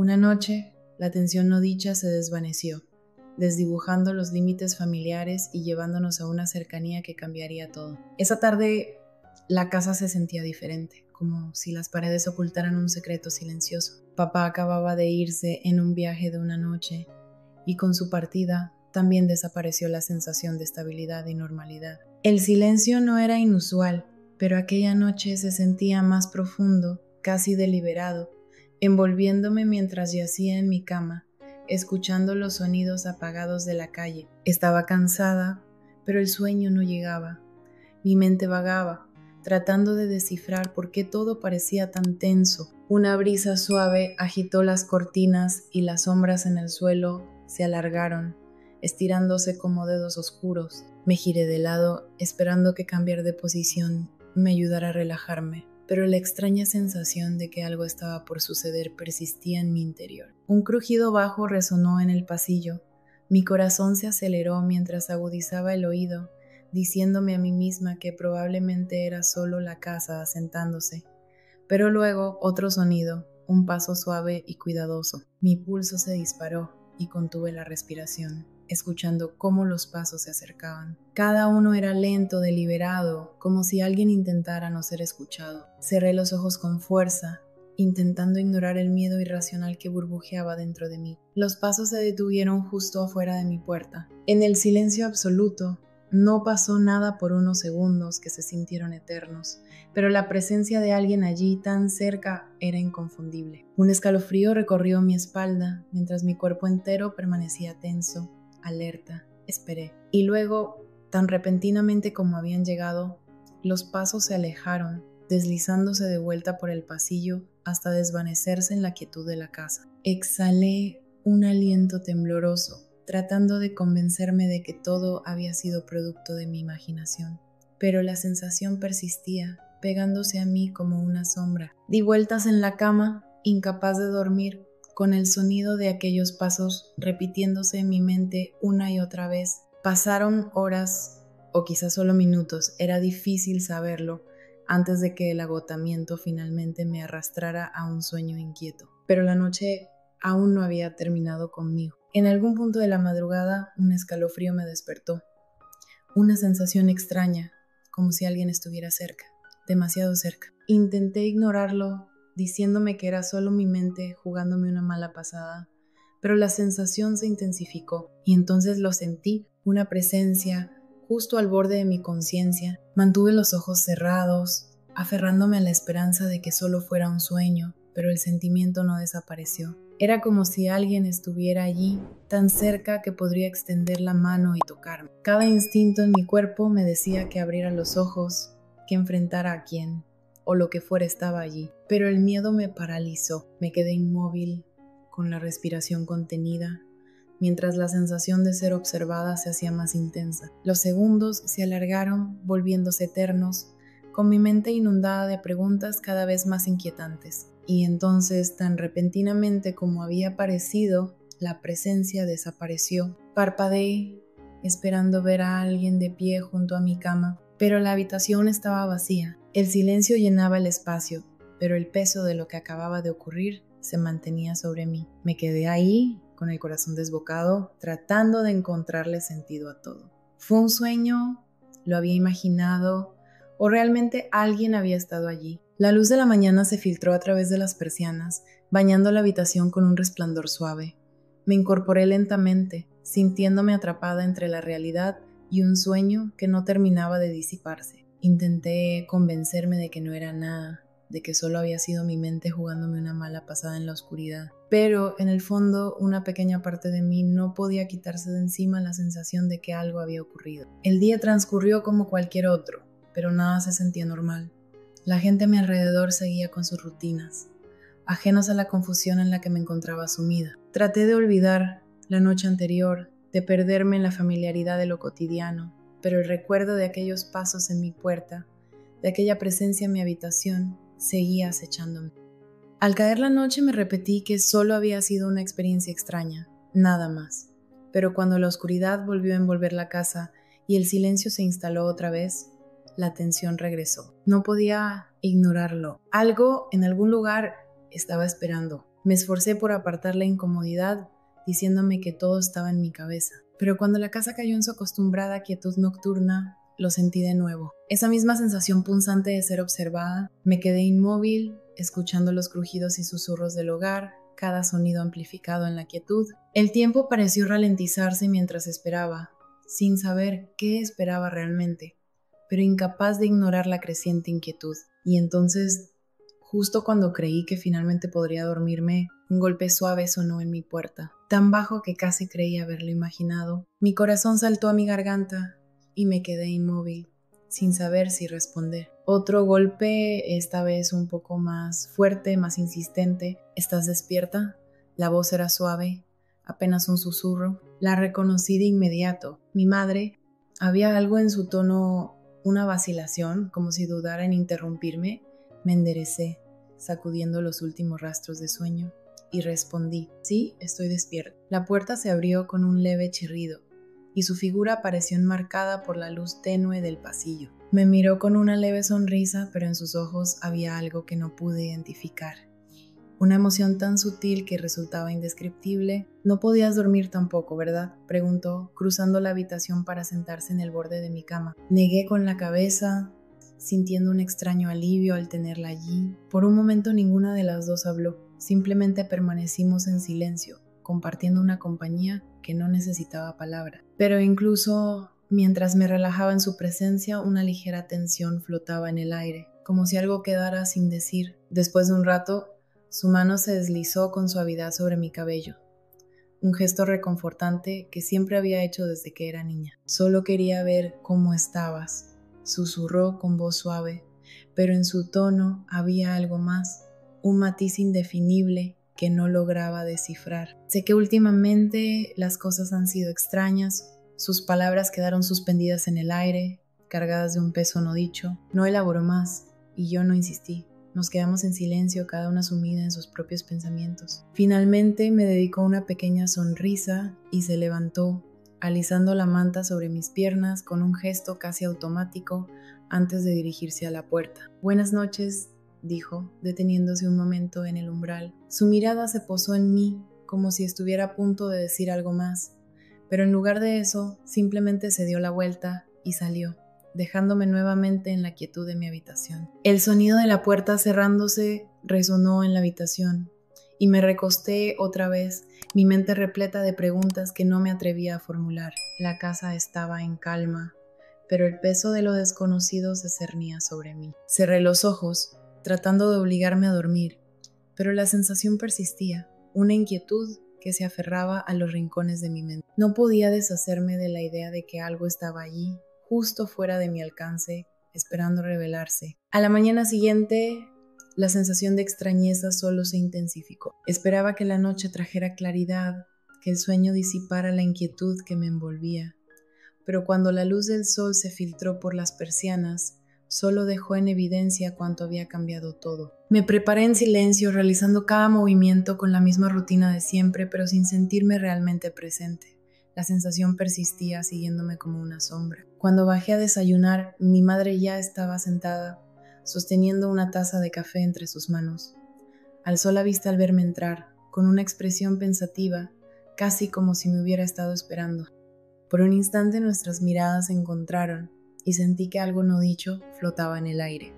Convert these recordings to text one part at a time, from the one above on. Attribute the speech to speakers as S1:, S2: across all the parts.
S1: Una noche, la tensión no dicha se desvaneció, desdibujando los límites familiares y llevándonos a una cercanía que cambiaría todo. Esa tarde, la casa se sentía diferente, como si las paredes ocultaran un secreto silencioso. Papá acababa de irse en un viaje de una noche y con su partida también desapareció la sensación de estabilidad y normalidad. El silencio no era inusual, pero aquella noche se sentía más profundo, casi deliberado, envolviéndome mientras yacía en mi cama, escuchando los sonidos apagados de la calle. Estaba cansada, pero el sueño no llegaba. Mi mente vagaba, tratando de descifrar por qué todo parecía tan tenso. Una brisa suave agitó las cortinas y las sombras en el suelo se alargaron, estirándose como dedos oscuros. Me giré de lado, esperando que cambiar de posición me ayudara a relajarme, pero la extraña sensación de que algo estaba por suceder persistía en mi interior. Un crujido bajo resonó en el pasillo. Mi corazón se aceleró mientras agudizaba el oído, diciéndome a mí misma que probablemente era solo la casa asentándose. Pero luego otro sonido, un paso suave y cuidadoso. Mi pulso se disparó y contuve la respiración, escuchando cómo los pasos se acercaban. Cada uno era lento, deliberado, como si alguien intentara no ser escuchado. Cerré los ojos con fuerza, intentando ignorar el miedo irracional que burbujeaba dentro de mí. Los pasos se detuvieron justo afuera de mi puerta. En el silencio absoluto, no pasó nada por unos segundos que se sintieron eternos, pero la presencia de alguien allí tan cerca era inconfundible. Un escalofrío recorrió mi espalda mientras mi cuerpo entero permanecía tenso, alerta. Esperé. Y luego, tan repentinamente como habían llegado, los pasos se alejaron, deslizándose de vuelta por el pasillo hasta desvanecerse en la quietud de la casa. Exhalé un aliento tembloroso, tratando de convencerme de que todo había sido producto de mi imaginación. Pero la sensación persistía, pegándose a mí como una sombra. Di vueltas en la cama, incapaz de dormir, con el sonido de aquellos pasos repitiéndose en mi mente una y otra vez. Pasaron horas, o quizás solo minutos, era difícil saberlo, antes de que el agotamiento finalmente me arrastrara a un sueño inquieto. Pero la noche aún no había terminado conmigo. En algún punto de la madrugada, un escalofrío me despertó. Una sensación extraña, como si alguien estuviera cerca, demasiado cerca. Intenté ignorarlo, diciéndome que era solo mi mente jugándome una mala pasada, pero la sensación se intensificó y entonces lo sentí, una presencia justo al borde de mi conciencia. Mantuve los ojos cerrados, aferrándome a la esperanza de que solo fuera un sueño, pero el sentimiento no desapareció. Era como si alguien estuviera allí, tan cerca que podría extender la mano y tocarme. Cada instinto en mi cuerpo me decía que abriera los ojos, que enfrentara a quien o lo que fuera estaba allí. Pero el miedo me paralizó. Me quedé inmóvil, con la respiración contenida, mientras la sensación de ser observada se hacía más intensa. Los segundos se alargaron, volviéndose eternos, con mi mente inundada de preguntas cada vez más inquietantes. Y entonces, tan repentinamente como había aparecido, la presencia desapareció. Parpadeé, esperando ver a alguien de pie junto a mi cama, pero la habitación estaba vacía. El silencio llenaba el espacio, pero el peso de lo que acababa de ocurrir se mantenía sobre mí. Me quedé ahí, con el corazón desbocado, tratando de encontrarle sentido a todo. ¿Fue un sueño? ¿Lo había imaginado? ¿O realmente alguien había estado allí? La luz de la mañana se filtró a través de las persianas, bañando la habitación con un resplandor suave. Me incorporé lentamente, sintiéndome atrapada entre la realidad y un sueño que no terminaba de disiparse. Intenté convencerme de que no era nada, de que solo había sido mi mente jugándome una mala pasada en la oscuridad. Pero, en el fondo, una pequeña parte de mí no podía quitarse de encima la sensación de que algo había ocurrido. El día transcurrió como cualquier otro, pero nada se sentía normal. La gente a mi alrededor seguía con sus rutinas, ajenos a la confusión en la que me encontraba sumida. Traté de olvidar la noche anterior, de perderme en la familiaridad de lo cotidiano, pero el recuerdo de aquellos pasos en mi puerta, de aquella presencia en mi habitación, seguía acechándome. Al caer la noche me repetí que solo había sido una experiencia extraña, nada más. Pero cuando la oscuridad volvió a envolver la casa y el silencio se instaló otra vez, la tensión regresó. No podía ignorarlo. Algo en algún lugar estaba esperando. Me esforcé por apartar la incomodidad, diciéndome que todo estaba en mi cabeza. Pero cuando la casa cayó en su acostumbrada quietud nocturna, lo sentí de nuevo. Esa misma sensación punzante de ser observada. Me quedé inmóvil, escuchando los crujidos y susurros del hogar, cada sonido amplificado en la quietud. El tiempo pareció ralentizarse mientras esperaba, sin saber qué esperaba realmente, pero incapaz de ignorar la creciente inquietud. Y entonces, justo cuando creí que finalmente podría dormirme, un golpe suave sonó en mi puerta, tan bajo que casi creí haberlo imaginado. Mi corazón saltó a mi garganta y me quedé inmóvil, sin saber si responder. Otro golpe, esta vez un poco más fuerte, más insistente. ¿Estás despierta? La voz era suave, apenas un susurro. La reconocí de inmediato. Mi madre. Había algo en su tono, una vacilación, como si dudara en interrumpirme. Me enderecé, sacudiendo los últimos rastros de sueño, y respondí: sí, estoy despierta. La puerta se abrió con un leve chirrido, y su figura apareció enmarcada por la luz tenue del pasillo. Me miró con una leve sonrisa, pero en sus ojos había algo que no pude identificar. Una emoción tan sutil que resultaba indescriptible. No podías dormir tampoco, ¿verdad?, preguntó, cruzando la habitación para sentarse en el borde de mi cama. Negué con la cabeza, sintiendo un extraño alivio al tenerla allí. Por un momento ninguna de las dos habló. Simplemente permanecimos en silencio, compartiendo una compañía que no necesitaba palabra. Pero incluso mientras me relajaba en su presencia, una ligera tensión flotaba en el aire, como si algo quedara sin decir. Después de un rato, su mano se deslizó con suavidad sobre mi cabello, un gesto reconfortante que siempre había hecho desde que era niña. Solo quería ver cómo estabas, susurró con voz suave, pero en su tono había algo más, un matiz indefinible que no lograba descifrar. Sé que últimamente las cosas han sido extrañas, sus palabras quedaron suspendidas en el aire, cargadas de un peso no dicho. No elaboró más, y yo no insistí. Nos quedamos en silencio, cada una sumida en sus propios pensamientos. Finalmente me dedicó una pequeña sonrisa y se levantó, alisando la manta sobre mis piernas con un gesto casi automático antes de dirigirse a la puerta. Buenas noches, dijo, deteniéndose un momento en el umbral. Su mirada se posó en mí como si estuviera a punto de decir algo más, pero en lugar de eso, simplemente se dio la vuelta y salió, dejándome nuevamente en la quietud de mi habitación. El sonido de la puerta cerrándose resonó en la habitación y me recosté otra vez, mi mente repleta de preguntas que no me atrevía a formular. La casa estaba en calma, pero el peso de lo desconocido se cernía sobre mí. Cerré los ojos, tratando de obligarme a dormir, pero la sensación persistía, una inquietud que se aferraba a los rincones de mi mente. No podía deshacerme de la idea de que algo estaba allí, justo fuera de mi alcance, esperando revelarse. A la mañana siguiente, la sensación de extrañeza solo se intensificó. Esperaba que la noche trajera claridad, que el sueño disipara la inquietud que me envolvía. Pero cuando la luz del sol se filtró por las persianas, solo dejó en evidencia cuánto había cambiado todo. Me preparé en silencio, realizando cada movimiento con la misma rutina de siempre, pero sin sentirme realmente presente. La sensación persistía, siguiéndome como una sombra. Cuando bajé a desayunar, mi madre ya estaba sentada, sosteniendo una taza de café entre sus manos. Alzó la vista al verme entrar, con una expresión pensativa, casi como si me hubiera estado esperando. Por un instante nuestras miradas se encontraron y sentí que algo no dicho flotaba en el aire.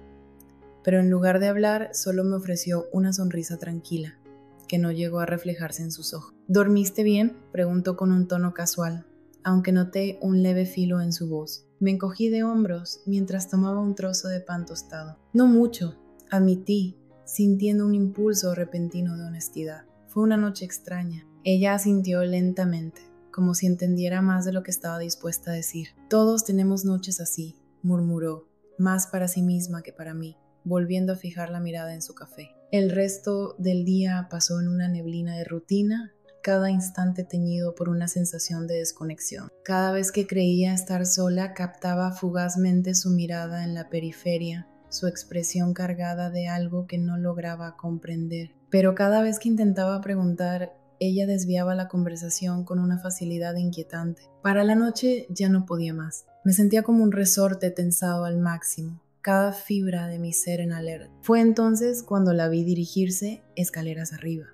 S1: Pero en lugar de hablar, solo me ofreció una sonrisa tranquila, que no llegó a reflejarse en sus ojos. ¿Dormiste bien?, preguntó con un tono casual, aunque noté un leve filo en su voz. Me encogí de hombros mientras tomaba un trozo de pan tostado. No mucho, admití, sintiendo un impulso repentino de honestidad. Fue una noche extraña. Ella asintió lentamente, como si entendiera más de lo que estaba dispuesta a decir. Todos tenemos noches así, murmuró, más para sí misma que para mí, volviendo a fijar la mirada en su café. El resto del día pasó en una neblina de rutina, cada instante teñido por una sensación de desconexión. Cada vez que creía estar sola, captaba fugazmente su mirada en la periferia, su expresión cargada de algo que no lograba comprender. Pero cada vez que intentaba preguntar, ella desviaba la conversación con una facilidad inquietante. Para la noche ya no podía más. Me sentía como un resorte tensado al máximo, cada fibra de mi ser en alerta. Fue entonces cuando la vi dirigirse escaleras arriba.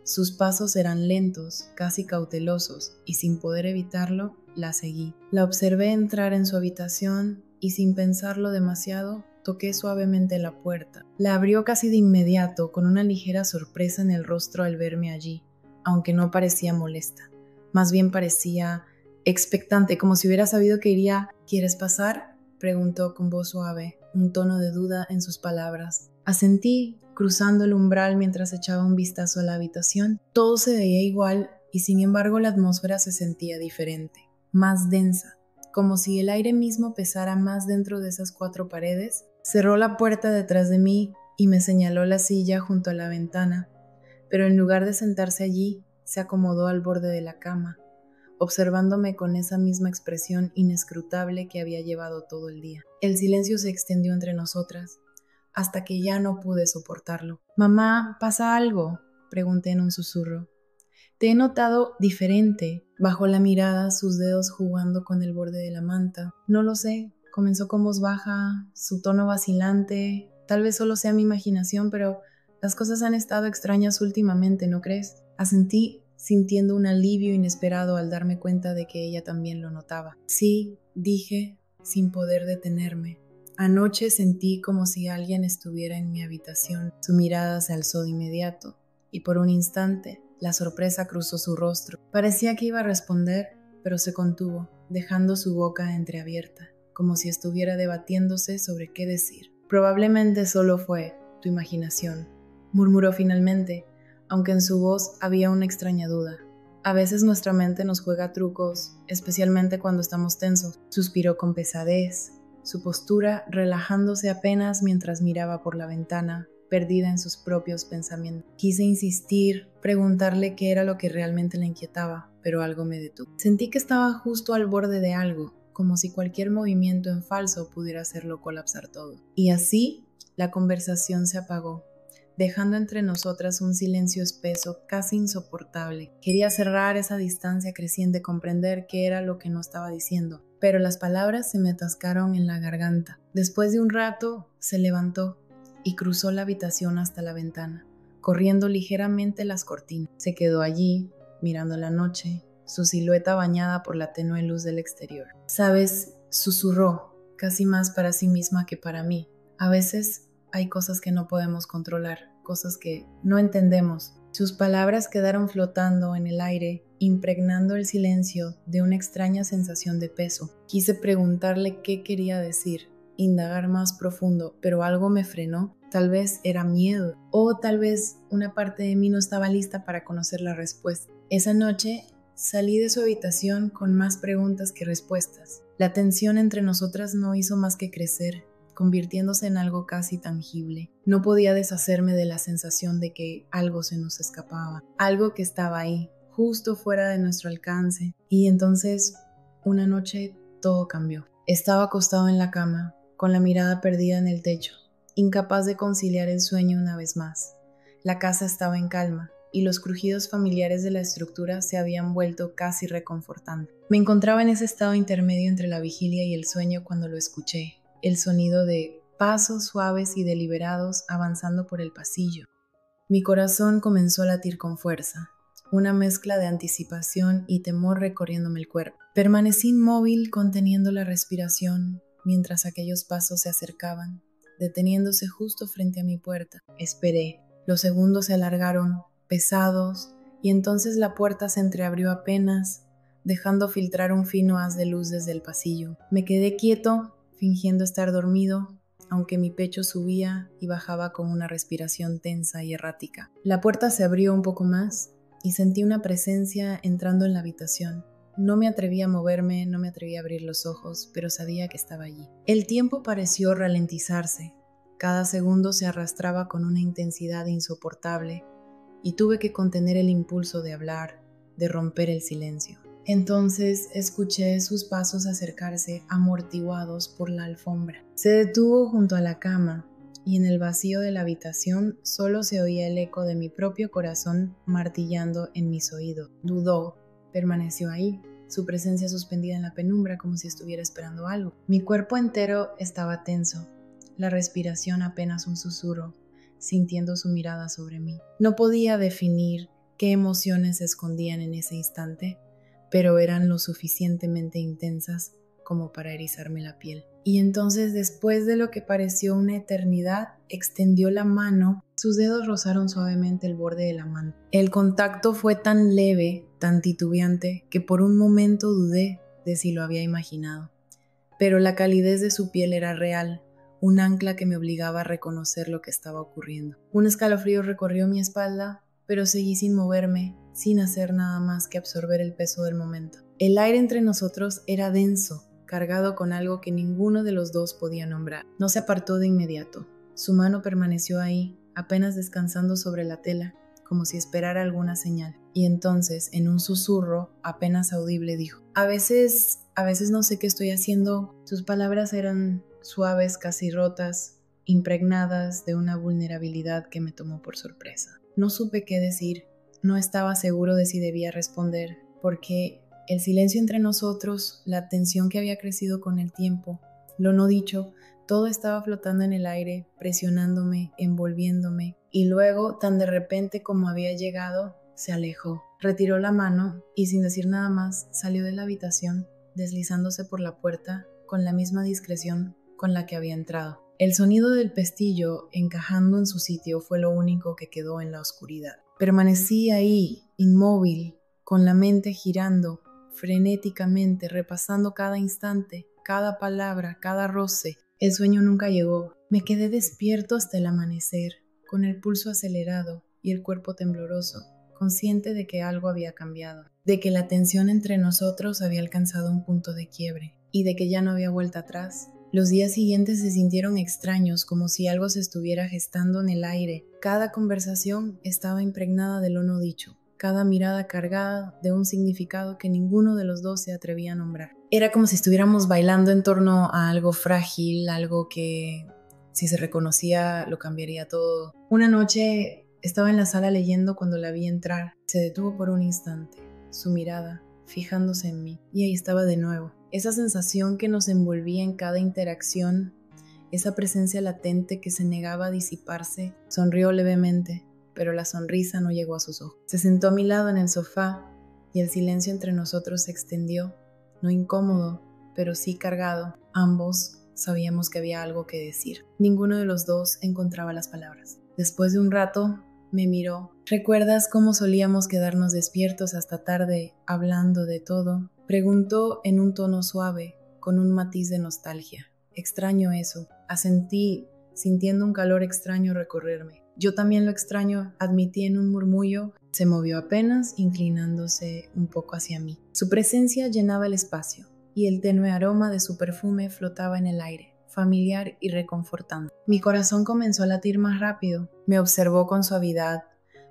S1: Sus pasos eran lentos, casi cautelosos, y sin poder evitarlo, la seguí. La observé entrar en su habitación y sin pensarlo demasiado, toqué suavemente la puerta. La abrió casi de inmediato, con una ligera sorpresa en el rostro al verme allí, aunque no parecía molesta. Más bien parecía expectante, como si hubiera sabido que iría. ¿Quieres pasar?, preguntó con voz suave, un tono de duda en sus palabras. Asentí, cruzando el umbral mientras echaba un vistazo a la habitación. Todo se veía igual y sin embargo la atmósfera se sentía diferente, más densa, como si el aire mismo pesara más dentro de esas 4 paredes. Cerró la puerta detrás de mí y me señaló la silla junto a la ventana, pero en lugar de sentarse allí, se acomodó al borde de la cama, observándome con esa misma expresión inescrutable que había llevado todo el día. El silencio se extendió entre nosotras, hasta que ya no pude soportarlo. «Mamá, ¿pasa algo?», pregunté en un susurro. «Te he notado diferente». Bajó la mirada, sus dedos jugando con el borde de la manta. «No lo sé», comenzó con voz baja, su tono vacilante. «Tal vez solo sea mi imaginación, pero las cosas han estado extrañas últimamente, ¿no crees?». Asentí, sintiendo un alivio inesperado al darme cuenta de que ella también lo notaba. «Sí», dije, sin poder detenerme. «Anoche sentí como si alguien estuviera en mi habitación». Su mirada se alzó de inmediato, y por un instante la sorpresa cruzó su rostro. Parecía que iba a responder, pero se contuvo, dejando su boca entreabierta, como si estuviera debatiéndose sobre qué decir. «Probablemente solo fue tu imaginación», murmuró finalmente, aunque en su voz había una extraña duda. «A veces nuestra mente nos juega trucos, especialmente cuando estamos tensos». Suspiró con pesadez, su postura relajándose apenas mientras miraba por la ventana, perdida en sus propios pensamientos. Quise insistir, preguntarle qué era lo que realmente la inquietaba, pero algo me detuvo. Sentí que estaba justo al borde de algo, como si cualquier movimiento en falso pudiera hacerlo colapsar todo. Y así, la conversación se apagó, dejando entre nosotras un silencio espeso, casi insoportable. Quería cerrar esa distancia creciente, comprender qué era lo que no estaba diciendo, pero las palabras se me atascaron en la garganta. Después de un rato, se levantó y cruzó la habitación hasta la ventana, corriendo ligeramente las cortinas. Se quedó allí, mirando la noche, su silueta bañada por la tenue luz del exterior. «Sabes», susurró, casi más para sí misma que para mí, «a veces hay cosas que no podemos controlar, cosas que no entendemos». Sus palabras quedaron flotando en el aire, impregnando el silencio de una extraña sensación de peso. Quise preguntarle qué quería decir, indagar más profundo, pero algo me frenó. Tal vez era miedo, o tal vez una parte de mí no estaba lista para conocer la respuesta. Esa noche salí de su habitación con más preguntas que respuestas. La tensión entre nosotras no hizo más que crecer, convirtiéndose en algo casi tangible. No podía deshacerme de la sensación de que algo se nos escapaba, algo que estaba ahí, justo fuera de nuestro alcance. Y entonces, una noche, todo cambió. Estaba acostado en la cama, con la mirada perdida en el techo, incapaz de conciliar el sueño una vez más. La casa estaba en calma, y los crujidos familiares de la estructura se habían vuelto casi reconfortantes. Me encontraba en ese estado intermedio entre la vigilia y el sueño cuando lo escuché, el sonido de pasos suaves y deliberados avanzando por el pasillo. Mi corazón comenzó a latir con fuerza, una mezcla de anticipación y temor recorriéndome el cuerpo. Permanecí inmóvil, conteniendo la respiración, mientras aquellos pasos se acercaban, deteniéndose justo frente a mi puerta. Esperé. Los segundos se alargaron, pesados, y entonces la puerta se entreabrió apenas, dejando filtrar un fino haz de luz desde el pasillo. Me quedé quieto, fingiendo estar dormido, aunque mi pecho subía y bajaba con una respiración tensa y errática. La puerta se abrió un poco más y sentí una presencia entrando en la habitación. No me atreví a moverme, no me atreví a abrir los ojos, pero sabía que estaba allí. El tiempo pareció ralentizarse. Cada segundo se arrastraba con una intensidad insoportable y tuve que contener el impulso de hablar, de romper el silencio. Entonces escuché sus pasos acercarse amortiguados por la alfombra. Se detuvo junto a la cama y en el vacío de la habitación solo se oía el eco de mi propio corazón martillando en mis oídos. Dudó, permaneció ahí, su presencia suspendida en la penumbra como si estuviera esperando algo. Mi cuerpo entero estaba tenso, la respiración apenas un susurro, sintiendo su mirada sobre mí. No podía definir qué emociones se escondían en ese instante, pero eran lo suficientemente intensas como para erizarme la piel. Y entonces, después de lo que pareció una eternidad, extendió la mano. Sus dedos rozaron suavemente el borde de la manta. El contacto fue tan leve, tan titubeante, que por un momento dudé de si lo había imaginado. Pero la calidez de su piel era real, un ancla que me obligaba a reconocer lo que estaba ocurriendo. Un escalofrío recorrió mi espalda, pero seguí sin moverme, sin hacer nada más que absorber el peso del momento. El aire entre nosotros era denso, cargado con algo que ninguno de los dos podía nombrar. No se apartó de inmediato. Su mano permaneció ahí, apenas descansando sobre la tela, como si esperara alguna señal. Y entonces, en un susurro apenas audible, dijo: A veces no sé qué estoy haciendo. Sus palabras eran suaves, casi rotas, impregnadas de una vulnerabilidad que me tomó por sorpresa. No supe qué decir. No estaba seguro de si debía responder, porque el silencio entre nosotros, la tensión que había crecido con el tiempo, lo no dicho, todo estaba flotando en el aire, presionándome, envolviéndome, y luego, tan de repente como había llegado, se alejó. Retiró la mano y, sin decir nada más, salió de la habitación, deslizándose por la puerta con la misma discreción con la que había entrado. El sonido del pestillo encajando en su sitio fue lo único que quedó en la oscuridad. Permanecí ahí, inmóvil, con la mente girando frenéticamente, repasando cada instante, cada palabra, cada roce. El sueño nunca llegó. Me quedé despierto hasta el amanecer, con el pulso acelerado y el cuerpo tembloroso, consciente de que algo había cambiado, de que la tensión entre nosotros había alcanzado un punto de quiebre y de que ya no había vuelta atrás. Los días siguientes se sintieron extraños, como si algo se estuviera gestando en el aire. Cada conversación estaba impregnada de lo no dicho, cada mirada cargada de un significado que ninguno de los dos se atrevía a nombrar. Era como si estuviéramos bailando en torno a algo frágil, algo que, si se reconocía, lo cambiaría todo. Una noche estaba en la sala leyendo cuando la vi entrar. Se detuvo por un instante, su mirada fijándose en mí, y ahí estaba de nuevo. Esa sensación que nos envolvía en cada interacción, esa presencia latente que se negaba a disiparse. Sonrió levemente, pero la sonrisa no llegó a sus ojos. Se sentó a mi lado en el sofá y el silencio entre nosotros se extendió, no incómodo, pero sí cargado. Ambos sabíamos que había algo que decir. Ninguno de los dos encontraba las palabras. Después de un rato, me miró. ¿Recuerdas cómo solíamos quedarnos despiertos hasta tarde, hablando de todo? Preguntó en un tono suave, con un matiz de nostalgia. Extraño eso. Asentí, sintiendo un calor extraño recorrerme. Yo también lo extraño, admití en un murmullo. Se movió apenas, inclinándose un poco hacia mí. Su presencia llenaba el espacio, y el tenue aroma de su perfume flotaba en el aire, familiar y reconfortante. Mi corazón comenzó a latir más rápido. Me observó con suavidad,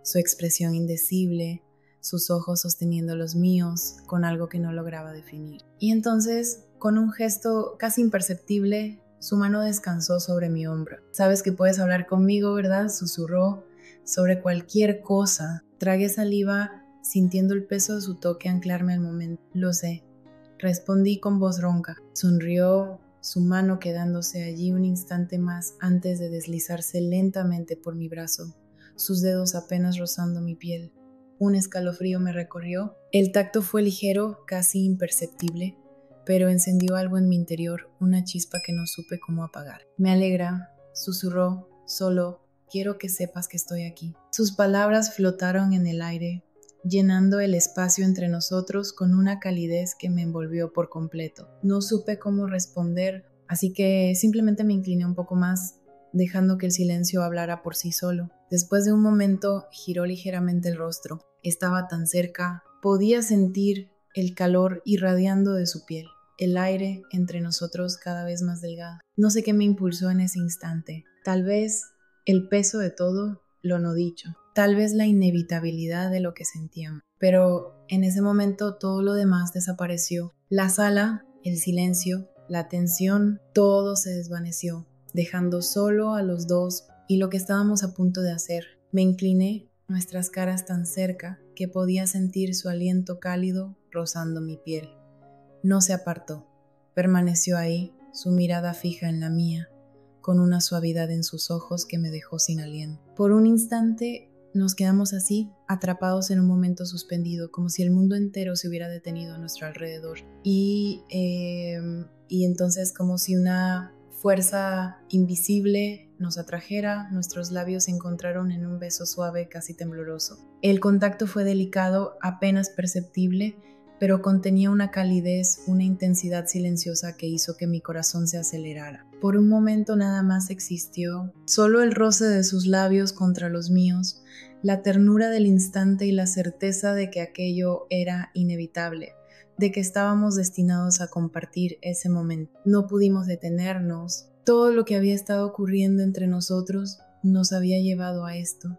S1: su expresión indecible, sus ojos sosteniendo los míos con algo que no lograba definir. Y entonces, con un gesto casi imperceptible, su mano descansó sobre mi hombro. «Sabes que puedes hablar conmigo, ¿verdad?», susurró. «Sobre cualquier cosa». Tragué saliva, sintiendo el peso de su toque anclarme al momento. «Lo sé», respondí con voz ronca. Sonrió, su mano quedándose allí un instante más antes de deslizarse lentamente por mi brazo, sus dedos apenas rozando mi piel. Un escalofrío me recorrió. El tacto fue ligero, casi imperceptible, pero encendió algo en mi interior, una chispa que no supe cómo apagar. «Me alegra», susurró, «solo quiero que sepas que estoy aquí». Sus palabras flotaron en el aire, llenando el espacio entre nosotros con una calidez que me envolvió por completo. No supe cómo responder, así que simplemente me incliné un poco más, dejando que el silencio hablara por sí solo. Después de un momento, giró ligeramente el rostro. Estaba tan cerca, podía sentir el calor irradiando de su piel, el aire entre nosotros cada vez más delgado. No sé qué me impulsó en ese instante. Tal vez el peso de todo, lo no dicho. Tal vez la inevitabilidad de lo que sentíamos. Pero en ese momento todo lo demás desapareció. La sala, el silencio, la tensión, todo se desvaneció, dejando solo a los dos y lo que estábamos a punto de hacer. Me incliné, nuestras caras tan cerca que podía sentir su aliento cálido rozando mi piel. No se apartó, permaneció ahí, su mirada fija en la mía, con una suavidad en sus ojos que me dejó sin aliento. Por un instante nos quedamos así, atrapados en un momento suspendido, como si el mundo entero se hubiera detenido a nuestro alrededor. Y entonces como si una fuerza invisible nos atrajera, nuestros labios se encontraron en un beso suave, casi tembloroso. El contacto fue delicado, apenas perceptible, pero contenía una calidez, una intensidad silenciosa que hizo que mi corazón se acelerara. Por un momento nada más existió, solo el roce de sus labios contra los míos, la ternura del instante y la certeza de que aquello era inevitable, de que estábamos destinados a compartir ese momento. No pudimos detenernos. Todo lo que había estado ocurriendo entre nosotros nos había llevado a esto.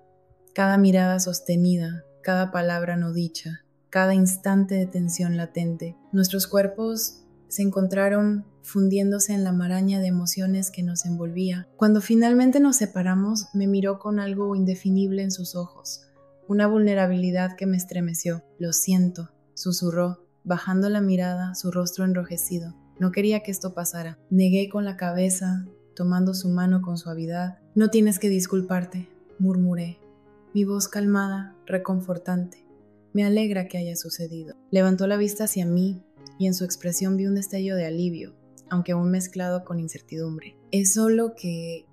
S1: Cada mirada sostenida, cada palabra no dicha, cada instante de tensión latente. Nuestros cuerpos se encontraron fundiéndose en la maraña de emociones que nos envolvía. Cuando finalmente nos separamos, me miró con algo indefinible en sus ojos, una vulnerabilidad que me estremeció. «Lo siento», susurró, bajando la mirada, su rostro enrojecido. No quería que esto pasara. Negué con la cabeza, tomando su mano con suavidad. «No tienes que disculparte», murmuré, mi voz calmada, reconfortante. «Me alegra que haya sucedido». Levantó la vista hacia mí y en su expresión vi un destello de alivio, aunque aún mezclado con incertidumbre. «Es solo que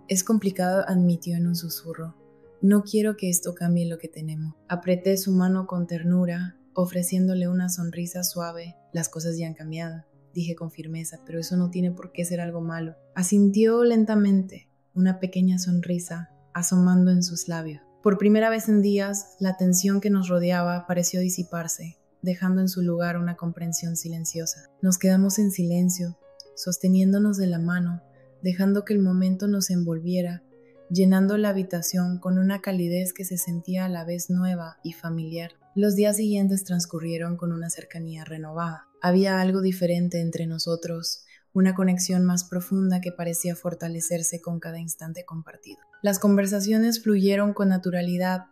S1: es complicado», admitió en un susurro. «No quiero que esto cambie lo que tenemos». Apreté su mano con ternura, ofreciéndole una sonrisa suave. «Las cosas ya han cambiado», dije con firmeza, «pero eso no tiene por qué ser algo malo». Asintió lentamente, una pequeña sonrisa asomando en sus labios. Por primera vez en días, la tensión que nos rodeaba pareció disiparse, dejando en su lugar una comprensión silenciosa. Nos quedamos en silencio, sosteniéndonos de la mano, dejando que el momento nos envolviera, llenando la habitación con una calidez que se sentía a la vez nueva y familiar. Los días siguientes transcurrieron con una cercanía renovada. Había algo diferente entre nosotros, una conexión más profunda que parecía fortalecerse con cada instante compartido. Las conversaciones fluyeron con naturalidad,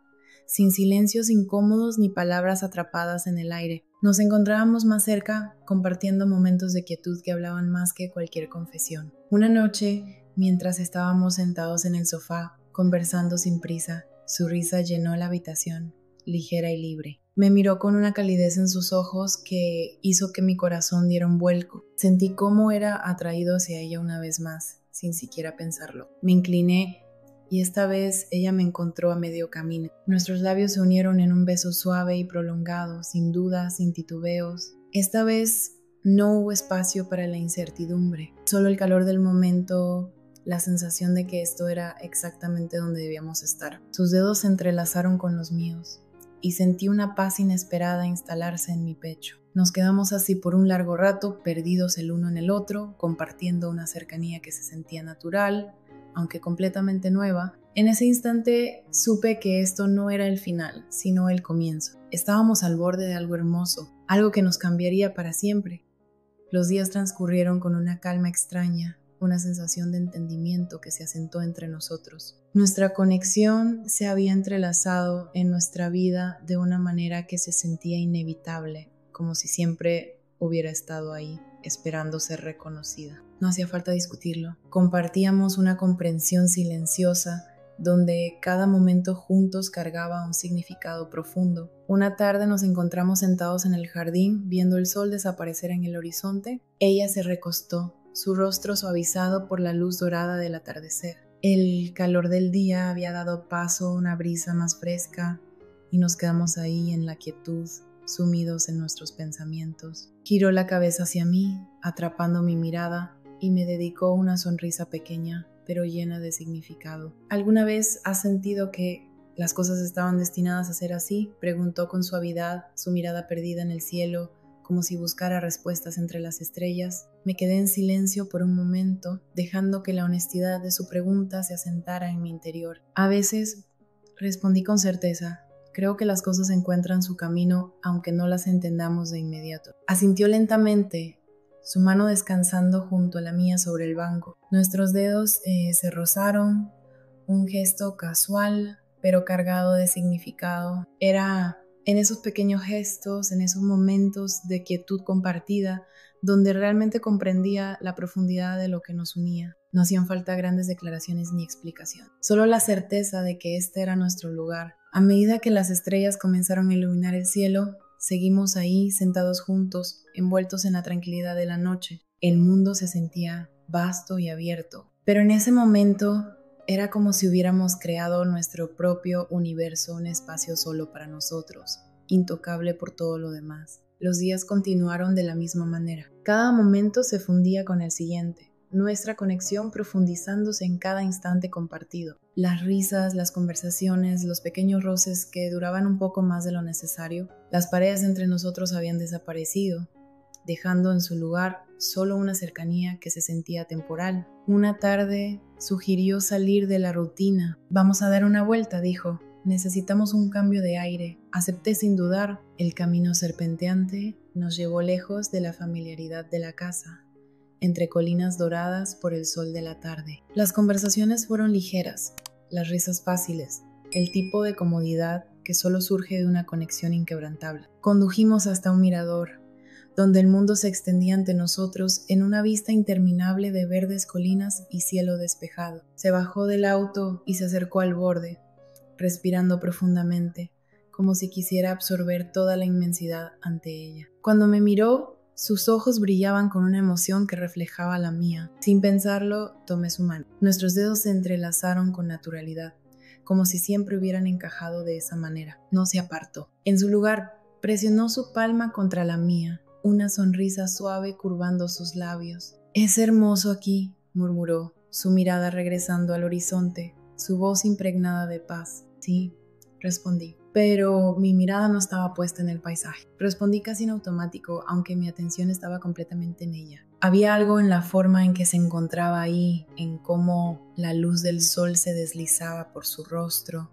S1: sin silencios incómodos ni palabras atrapadas en el aire. Nos encontrábamos más cerca, compartiendo momentos de quietud que hablaban más que cualquier confesión. Una noche, mientras estábamos sentados en el sofá, conversando sin prisa, su risa llenó la habitación, ligera y libre. Me miró con una calidez en sus ojos que hizo que mi corazón diera un vuelco. Sentí cómo era atraído hacia ella una vez más, sin siquiera pensarlo. Me incliné y esta vez ella me encontró a medio camino. Nuestros labios se unieron en un beso suave y prolongado, sin dudas, sin titubeos. Esta vez no hubo espacio para la incertidumbre, solo el calor del momento, la sensación de que esto era exactamente donde debíamos estar. Sus dedos se entrelazaron con los míos y sentí una paz inesperada instalarse en mi pecho. Nos quedamos así por un largo rato, perdidos el uno en el otro, compartiendo una cercanía que se sentía natural, aunque completamente nueva. En ese instante supe que esto no era el final, sino el comienzo. Estábamos al borde de algo hermoso, algo que nos cambiaría para siempre. Los días transcurrieron con una calma extraña, una sensación de entendimiento que se asentó entre nosotros. Nuestra conexión se había entrelazado en nuestra vida de una manera que se sentía inevitable, como si siempre hubiera estado ahí, esperando ser reconocida. No hacía falta discutirlo. Compartíamos una comprensión silenciosa donde cada momento juntos cargaba un significado profundo. Una tarde nos encontramos sentados en el jardín, viendo el sol desaparecer en el horizonte. Ella se recostó, su rostro suavizado por la luz dorada del atardecer. El calor del día había dado paso a una brisa más fresca y nos quedamos ahí en la quietud, sumidos en nuestros pensamientos. Giró la cabeza hacia mí, atrapando mi mirada, y me dedicó una sonrisa pequeña, pero llena de significado. ¿Alguna vez has sentido que las cosas estaban destinadas a ser así?, preguntó con suavidad, su mirada perdida en el cielo, como si buscara respuestas entre las estrellas. Me quedé en silencio por un momento, dejando que la honestidad de su pregunta se asentara en mi interior. A veces, respondí con certeza, creo que las cosas encuentran su camino aunque no las entendamos de inmediato. Asintió lentamente, su mano descansando junto a la mía sobre el banco. Nuestros dedos se rozaron, un gesto casual, pero cargado de significado. Era en esos pequeños gestos, en esos momentos de quietud compartida, donde realmente comprendía la profundidad de lo que nos unía. No hacían falta grandes declaraciones ni explicación, solo la certeza de que este era nuestro lugar. A medida que las estrellas comenzaron a iluminar el cielo, seguimos ahí sentados juntos, envueltos en la tranquilidad de la noche. El mundo se sentía vasto y abierto, pero en ese momento era como si hubiéramos creado nuestro propio universo, un espacio solo para nosotros, intocable por todo lo demás. Los días continuaron de la misma manera. Cada momento se fundía con el siguiente, nuestra conexión profundizándose en cada instante compartido. Las risas, las conversaciones, los pequeños roces que duraban un poco más de lo necesario. Las paredes entre nosotros habían desaparecido, dejando en su lugar solo una cercanía que se sentía temporal. Una tarde sugirió salir de la rutina. «Vamos a dar una vuelta», dijo. «Necesitamos un cambio de aire». Acepté sin dudar. El camino serpenteante nos llevó lejos de la familiaridad de la casa, entre colinas doradas por el sol de la tarde. Las conversaciones fueron ligeras, las risas fáciles, el tipo de comodidad que solo surge de una conexión inquebrantable. Condujimos hasta un mirador, donde el mundo se extendía ante nosotros en una vista interminable de verdes colinas y cielo despejado. Se bajó del auto y se acercó al borde, respirando profundamente, como si quisiera absorber toda la inmensidad ante ella. Cuando me miró, sus ojos brillaban con una emoción que reflejaba la mía. Sin pensarlo, tomé su mano. Nuestros dedos se entrelazaron con naturalidad, como si siempre hubieran encajado de esa manera. No se apartó. En su lugar, presionó su palma contra la mía, una sonrisa suave curvando sus labios. «Es hermoso aquí», murmuró, su mirada regresando al horizonte, su voz impregnada de paz. «Sí», respondí. Pero mi mirada no estaba puesta en el paisaje. Respondí casi en automático, aunque mi atención estaba completamente en ella. Había algo en la forma en que se encontraba ahí, en cómo la luz del sol se deslizaba por su rostro,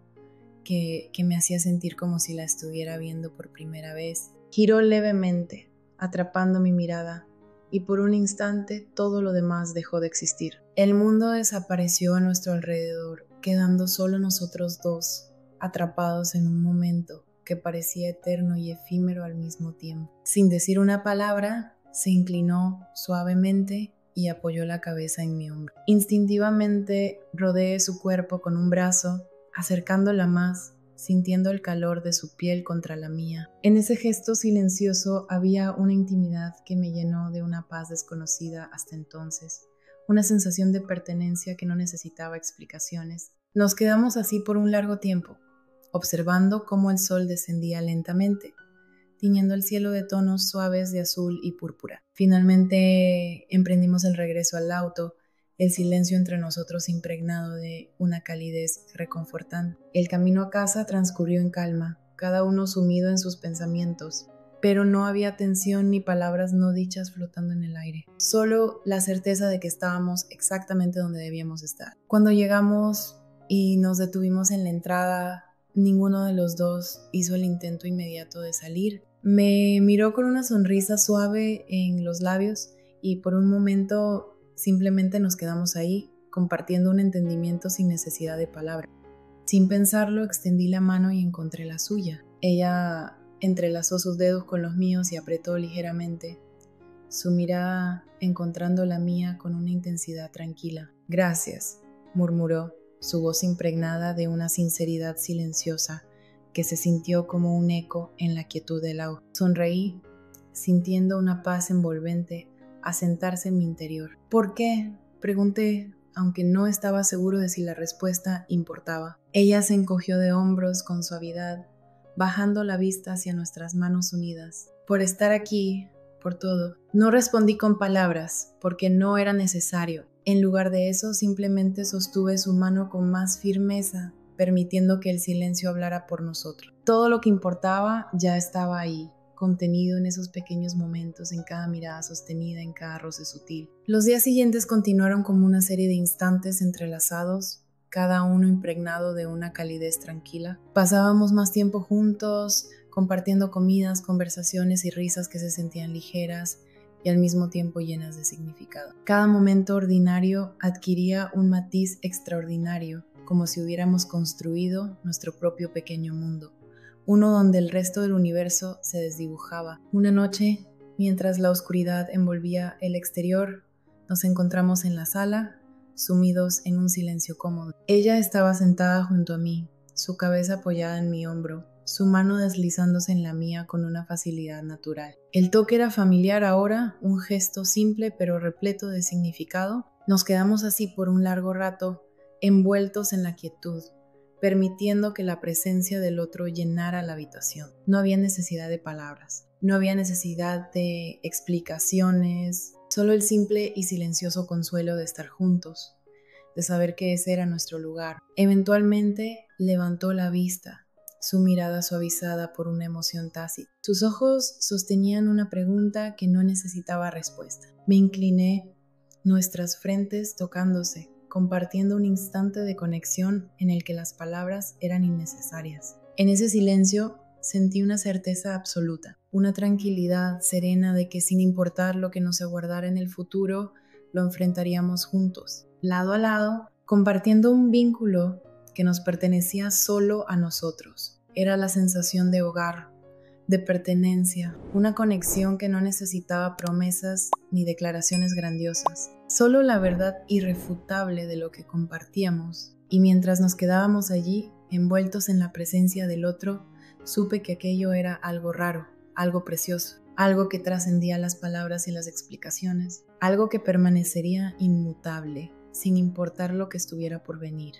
S1: que me hacía sentir como si la estuviera viendo por primera vez. Giró levemente, atrapando mi mirada, y por un instante todo lo demás dejó de existir. El mundo desapareció a nuestro alrededor, quedando solo nosotros dos, atrapados en un momento que parecía eterno y efímero al mismo tiempo. Sin decir una palabra, se inclinó suavemente y apoyó la cabeza en mi hombro. Instintivamente rodeé su cuerpo con un brazo, acercándola más, sintiendo el calor de su piel contra la mía. En ese gesto silencioso había una intimidad que me llenó de una paz desconocida hasta entonces, una sensación de pertenencia que no necesitaba explicaciones. Nos quedamos así por un largo tiempo, observando cómo el sol descendía lentamente, tiñendo el cielo de tonos suaves de azul y púrpura. Finalmente emprendimos el regreso al auto, el silencio entre nosotros impregnado de una calidez reconfortante. El camino a casa transcurrió en calma, cada uno sumido en sus pensamientos, pero no había tensión ni palabras no dichas flotando en el aire, solo la certeza de que estábamos exactamente donde debíamos estar. Cuando llegamos y nos detuvimos en la entrada, ninguno de los dos hizo el intento inmediato de salir. Me miró con una sonrisa suave en los labios y por un momento simplemente nos quedamos ahí, compartiendo un entendimiento sin necesidad de palabras. Sin pensarlo, extendí la mano y encontré la suya. Ella entrelazó sus dedos con los míos y apretó ligeramente, su mirada encontrando la mía con una intensidad tranquila. «Gracias», murmuró, su voz impregnada de una sinceridad silenciosa que se sintió como un eco en la quietud del agua. Sonreí, sintiendo una paz envolvente asentarse en mi interior. «¿Por qué?», pregunté, aunque no estaba seguro de si la respuesta importaba. Ella se encogió de hombros con suavidad, bajando la vista hacia nuestras manos unidas. «Por estar aquí, por todo». No respondí con palabras, porque no era necesario. En lugar de eso, simplemente sostuve su mano con más firmeza, permitiendo que el silencio hablara por nosotros. Todo lo que importaba ya estaba ahí, contenido en esos pequeños momentos, en cada mirada sostenida, en cada roce sutil. Los días siguientes continuaron como una serie de instantes entrelazados, cada uno impregnado de una calidez tranquila. Pasábamos más tiempo juntos, compartiendo comidas, conversaciones y risas que se sentían ligeras y al mismo tiempo llenas de significado. Cada momento ordinario adquiría un matiz extraordinario, como si hubiéramos construido nuestro propio pequeño mundo, uno donde el resto del universo se desdibujaba. Una noche, mientras la oscuridad envolvía el exterior, nos encontramos en la sala, sumidos en un silencio cómodo. Ella estaba sentada junto a mí, su cabeza apoyada en mi hombro, su mano deslizándose en la mía con una facilidad natural. El toque era familiar ahora, un gesto simple pero repleto de significado. Nos quedamos así por un largo rato, envueltos en la quietud, permitiendo que la presencia del otro llenara la habitación. No había necesidad de palabras, no había necesidad de explicaciones, solo el simple y silencioso consuelo de estar juntos, de saber que ese era nuestro lugar. Eventualmente levantó la vista, su mirada suavizada por una emoción tácita. Sus ojos sostenían una pregunta que no necesitaba respuesta. Me incliné, nuestras frentes tocándose, compartiendo un instante de conexión en el que las palabras eran innecesarias. En ese silencio sentí una certeza absoluta, una tranquilidad serena de que sin importar lo que nos aguardara en el futuro, lo enfrentaríamos juntos, lado a lado, compartiendo un vínculo que nos pertenecía solo a nosotros. Era la sensación de hogar, de pertenencia, una conexión que no necesitaba promesas ni declaraciones grandiosas, solo la verdad irrefutable de lo que compartíamos. Y mientras nos quedábamos allí, envueltos en la presencia del otro, supe que aquello era algo raro, algo precioso, algo que trascendía las palabras y las explicaciones, algo que permanecería inmutable, sin importar lo que estuviera por venir.